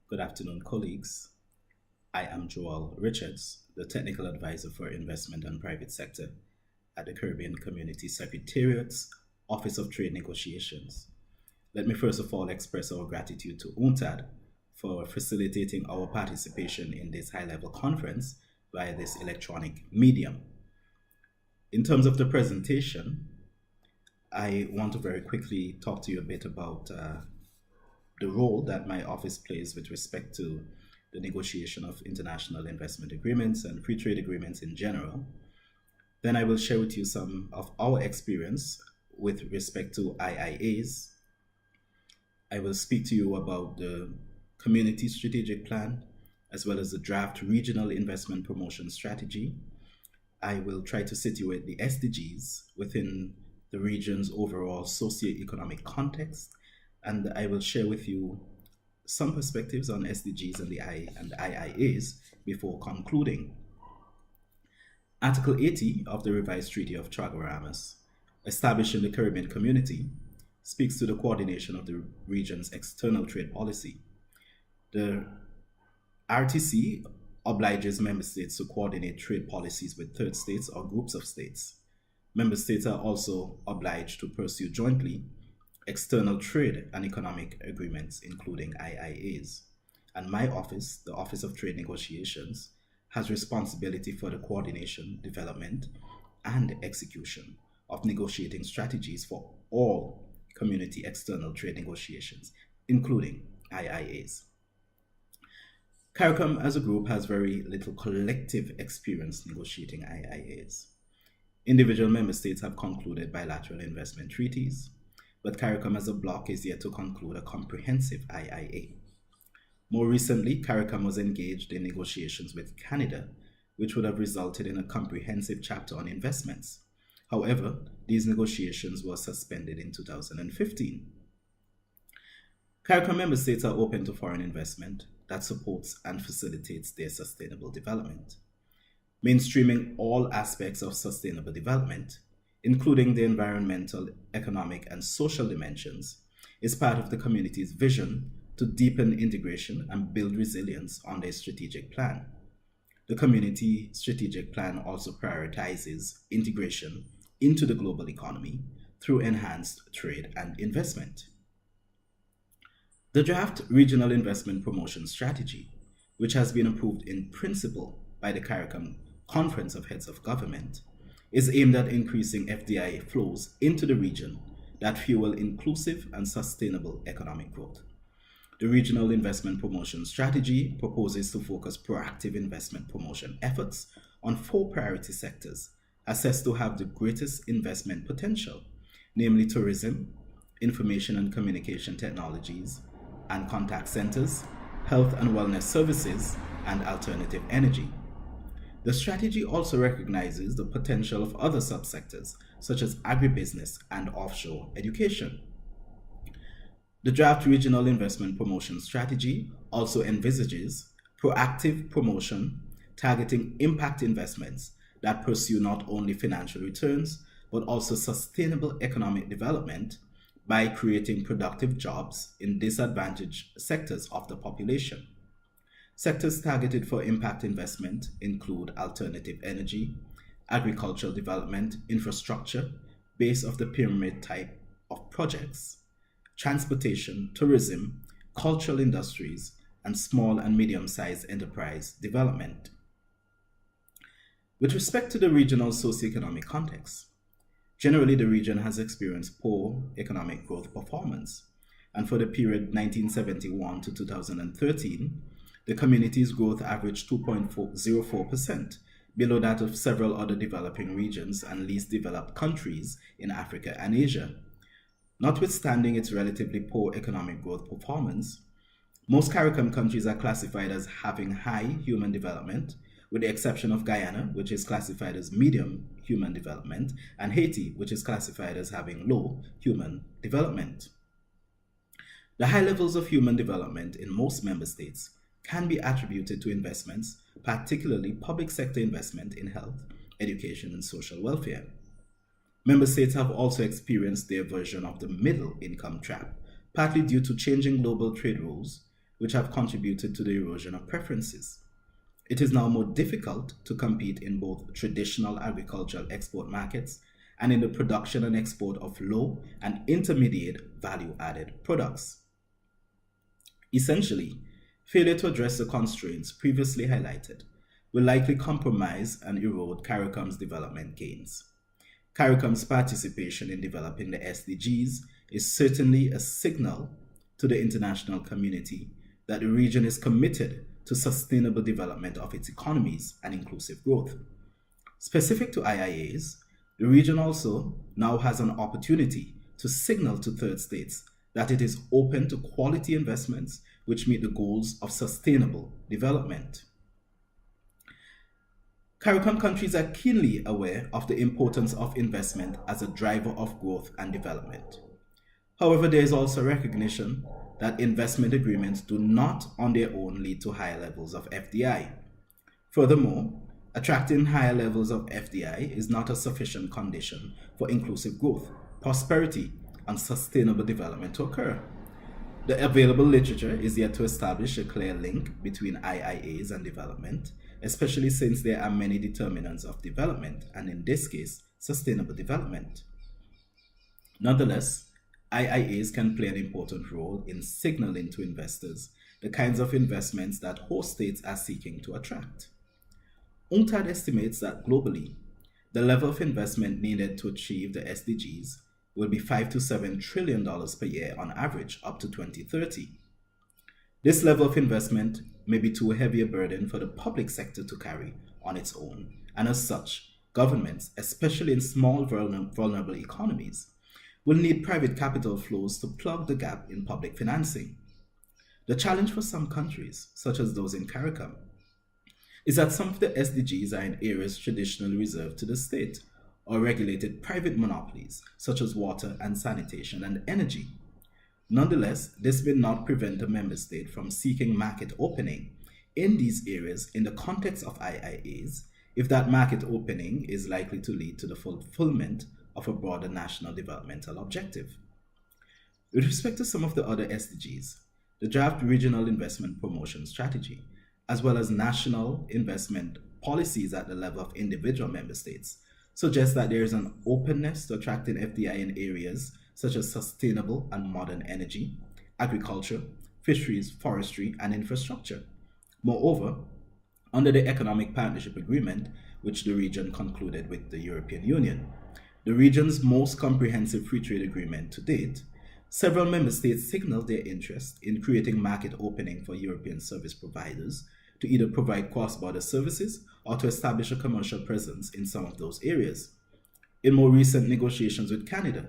Good afternoon, colleagues. I am Joel Richards, the Technical Advisor for Investment and Private Sector at the Caribbean Community Secretariat's Office of Trade Negotiations. Let me first of all express our gratitude to UNTAD for facilitating our participation in this high-level conference via this electronic medium. In terms of the presentation, I want to very quickly talk to you a bit about the role that my office plays with respect to the negotiation of international investment agreements and free trade agreements in general. Then I will share with you some of our experience with respect to IIAs. I will speak to you about the Community Strategic Plan, as well as the draft Regional Investment Promotion Strategy. I will try to situate the SDGs within the region's overall socio-economic context, and I will share with you some perspectives on SDGs and the IIAs before concluding. Article 80 of the revised Treaty of Chaguaramas, establishing the Caribbean Community, speaks to the coordination of the region's external trade policy. The RTC obliges member states to coordinate trade policies with third states or groups of states. Member states are also obliged to pursue jointly external trade and economic agreements, including IIAs. And my office, the Office of Trade Negotiations, has responsibility for the coordination, development, and execution of negotiating strategies for all community external trade negotiations, including IIAs. CARICOM as a group has very little collective experience negotiating IIAs. Individual member states have concluded bilateral investment treaties, but CARICOM as a bloc is yet to conclude a comprehensive IIA. More recently, CARICOM was engaged in negotiations with Canada, which would have resulted in a comprehensive chapter on investments. However, these negotiations were suspended in 2015. CARICOM member states are open to foreign investment that supports and facilitates their sustainable development. Mainstreaming all aspects of sustainable development, including the environmental, economic, and social dimensions, is part of the community's vision to deepen integration and build resilience on their strategic plan. The community strategic plan also prioritizes integration into the global economy through enhanced trade and investment. The draft Regional Investment Promotion Strategy, which has been approved in principle by the CARICOM Conference of Heads of Government, is aimed at increasing FDI flows into the region that fuel inclusive and sustainable economic growth. The Regional Investment Promotion Strategy proposes to focus proactive investment promotion efforts on 4 priority sectors assessed to have the greatest investment potential, namely tourism, information and communication technologies, and contact centers, health and wellness services, and alternative energy. The strategy also recognizes the potential of other subsectors, such as agribusiness and offshore education. The draft Regional Investment Promotion Strategy also envisages proactive promotion targeting impact investments that pursue not only financial returns, but also sustainable economic development by creating productive jobs in disadvantaged sectors of the population. Sectors targeted for impact investment include alternative energy, agricultural development, infrastructure, base of the pyramid type of projects, transportation, tourism, cultural industries, and small and medium-sized enterprise development. With respect to the regional socioeconomic context, generally the region has experienced poor economic growth performance, and for the period 1971 to 2013, the community's growth averaged 2.04%, below that of several other developing regions and least developed countries in Africa and Asia. Notwithstanding its relatively poor economic growth performance, most CARICOM countries are classified as having high human development, with the exception of Guyana, which is classified as medium human development, and Haiti, which is classified as having low human development. The high levels of human development in most member states can be attributed to investments, particularly public sector investment in health, education, and social welfare. Member states have also experienced their version of the middle income trap, partly due to changing global trade rules, which have contributed to the erosion of preferences. It is now more difficult to compete in both traditional agricultural export markets and in the production and export of low and intermediate value-added products. Essentially, failure to address the constraints previously highlighted will likely compromise and erode CARICOM's development gains. CARICOM's participation in developing the SDGs is certainly a signal to the international community that the region is committed to sustainable development of its economies and inclusive growth. Specific to IIAs, the region also now has an opportunity to signal to third states that it is open to quality investments which meet the goals of sustainable development. CARICOM countries are keenly aware of the importance of investment as a driver of growth and development. However, there is also recognition that investment agreements do not on their own lead to higher levels of FDI. Furthermore, attracting higher levels of FDI is not a sufficient condition for inclusive growth, prosperity, and sustainable development to occur. The available literature is yet to establish a clear link between IIAs and development, especially since there are many determinants of development, and in this case, sustainable development. Nonetheless, IIAs can play an important role in signaling to investors the kinds of investments that host states are seeking to attract. UNCTAD estimates that globally, the level of investment needed to achieve the SDGs will be $5 to $7 trillion per year on average up to 2030. This level of investment may be too heavy a burden for the public sector to carry on its own, and as such, governments, especially in small vulnerable economies, will need private capital flows to plug the gap in public financing. The challenge for some countries, such as those in CARICOM, is that some of the SDGs are in areas traditionally reserved to the state or regulated private monopolies, such as water and sanitation and energy. Nonetheless, this may not prevent a member state from seeking market opening in these areas in the context of IIAs if that market opening is likely to lead to the fulfillment of a broader national developmental objective. With respect to some of the other SDGs, the draft Regional Investment Promotion Strategy, as well as national investment policies at the level of individual member states, suggest that there is an openness to attracting FDI in areas such as sustainable and modern energy, agriculture, fisheries, forestry, and infrastructure. Moreover, under the Economic Partnership Agreement, which the region concluded with the European Union, the region's most comprehensive free trade agreement to date, several member states signaled their interest in creating market opening for European service providers to either provide cross-border services or to establish a commercial presence in some of those areas. In more recent negotiations with Canada,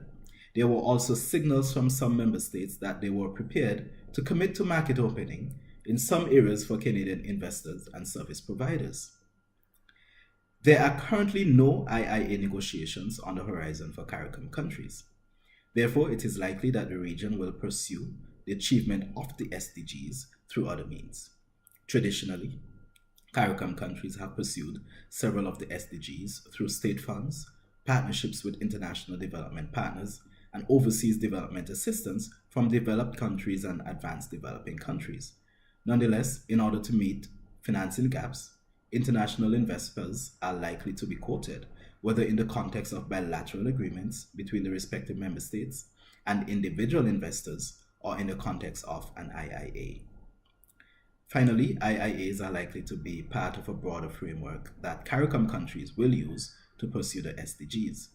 there were also signals from some member states that they were prepared to commit to market opening in some areas for Canadian investors and service providers. There are currently no IIA negotiations on the horizon for CARICOM countries. Therefore, it is likely that the region will pursue the achievement of the SDGs through other means. Traditionally, CARICOM countries have pursued several of the SDGs through state funds, partnerships with international development partners, and overseas development assistance from developed countries and advanced developing countries. Nonetheless, in order to meet financing gaps, international investors are likely to be quoted, whether in the context of bilateral agreements between the respective member states and individual investors or in the context of an IIA. Finally, IIAs are likely to be part of a broader framework that CARICOM countries will use to pursue the SDGs.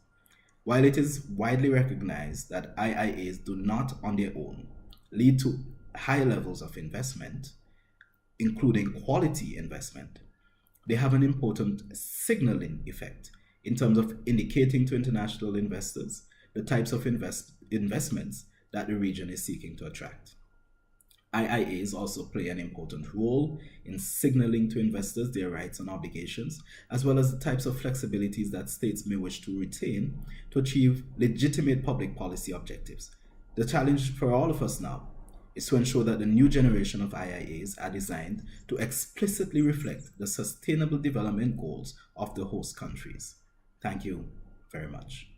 While it is widely recognized that IIAs do not on their own lead to high levels of investment, including quality investment, they have an important signaling effect in terms of indicating to international investors the types of investments that the region is seeking to attract. IIAs also play an important role in signaling to investors their rights and obligations, as well as the types of flexibilities that states may wish to retain to achieve legitimate public policy objectives. The challenge for all of us now is to ensure that the new generation of IIAs are designed to explicitly reflect the sustainable development goals of the host countries. Thank you very much.